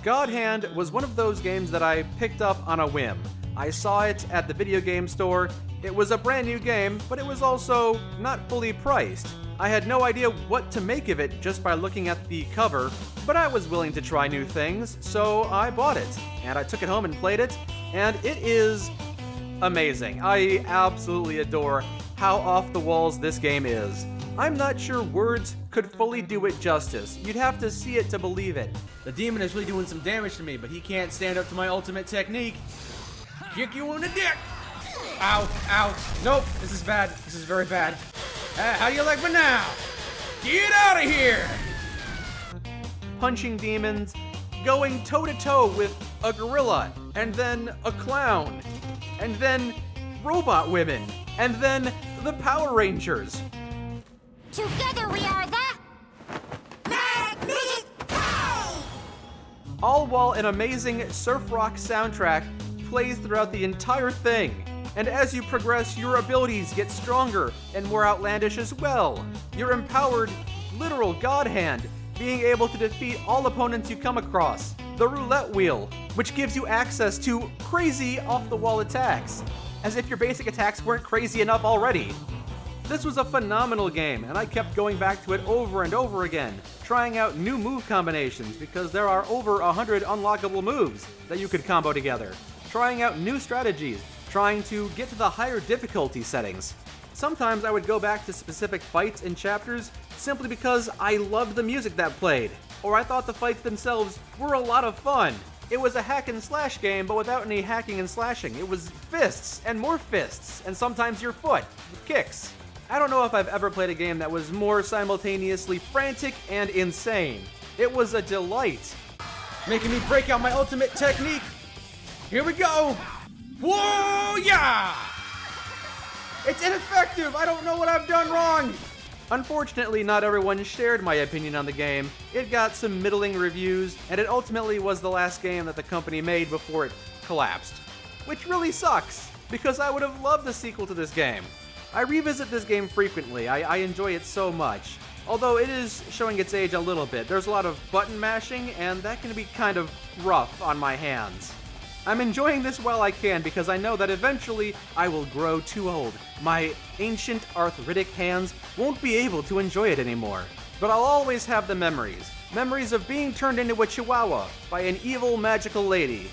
God Hand was one of those games that I picked up on a whim. I saw it at the video game store. It was a brand new game, but it was also not fully priced. I had no idea what to make of it just by looking at the cover, but I was willing to try new things, so I bought it. And I took it home and played it, and it is amazing. I absolutely adore how off the walls this game is. I'm not sure words could fully do it justice. You'd have to see it to believe it. The demon is really doing some damage to me, but he can't stand up to my ultimate technique. Kick you in the dick! Ow, ow. Nope, this is bad. This is very bad. How do you like me now? Get out of here! Punching demons, going toe-to-toe with a gorilla, and then a clown, and then robot women, and then the Power Rangers. Together we are the Magnetic Power! All while an amazing surf rock soundtrack plays throughout the entire thing. And as you progress, your abilities get stronger and more outlandish as well. Your empowered, literal God Hand, being able to defeat all opponents you come across. The roulette wheel, which gives you access to crazy off-the-wall attacks, as if your basic attacks weren't crazy enough already. This was a phenomenal game, and I kept going back to it over and over again, trying out new move combinations because there are over 100 unlockable moves that you could combo together, trying out new strategies, trying to get to the higher difficulty settings. Sometimes I would go back to specific fights and chapters simply because I loved the music that played, or I thought the fights themselves were a lot of fun. It was a hack and slash game, but without any hacking and slashing. It was fists, and more fists, and sometimes your foot, with kicks. I don't know if I've ever played a game that was more simultaneously frantic and insane. It was a delight. Making me break out my ultimate technique. Here we go! Whoa, yeah! It's ineffective! I don't know what I've done wrong! Unfortunately, not everyone shared my opinion on the game. It got some middling reviews, and it ultimately was the last game that the company made before it collapsed. Which really sucks, because I would have loved a sequel to this game. I revisit this game frequently. I enjoy it so much. Although it is showing its age a little bit. There's a lot of button mashing, and that can be kind of rough on my hands. I'm enjoying this while I can because I know that eventually I will grow too old. My ancient arthritic hands won't be able to enjoy it anymore. But I'll always have the memories. Memories of being turned into a chihuahua by an evil magical lady.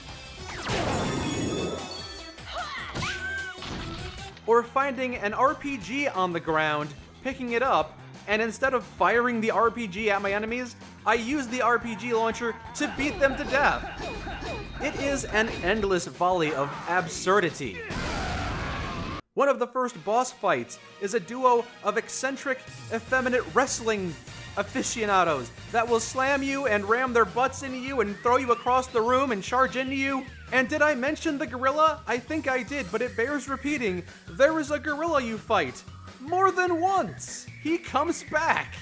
Or finding an RPG on the ground, picking it up, and instead of firing the RPG at my enemies, I use the RPG launcher to beat them to death. It is an endless volley of absurdity. One of the first boss fights is a duo of eccentric, effeminate wrestling aficionados that will slam you and ram their butts into you and throw you across the room and charge into you. And did I mention the gorilla? I think I did, but it bears repeating. There is a gorilla you fight. More than once. He comes back.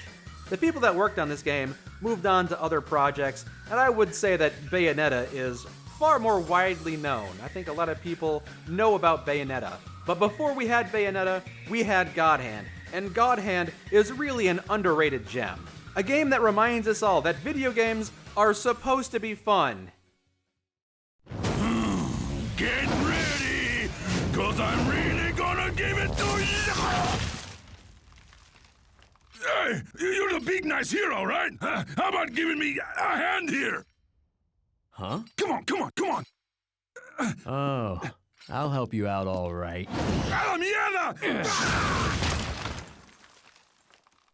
The people that worked on this game moved on to other projects, and I would say that Bayonetta is far more widely known. I think a lot of people know about Bayonetta. But before we had Bayonetta, we had God Hand. And God Hand is really an underrated gem. A game that reminds us all that video games are supposed to be fun. Get ready, cause I'm really gonna give it to you! Hey, you're the big nice hero, right? How about giving me a hand here? Huh? Come on, come on, come on! Oh, I'll help you out all right. ¡A la mierda!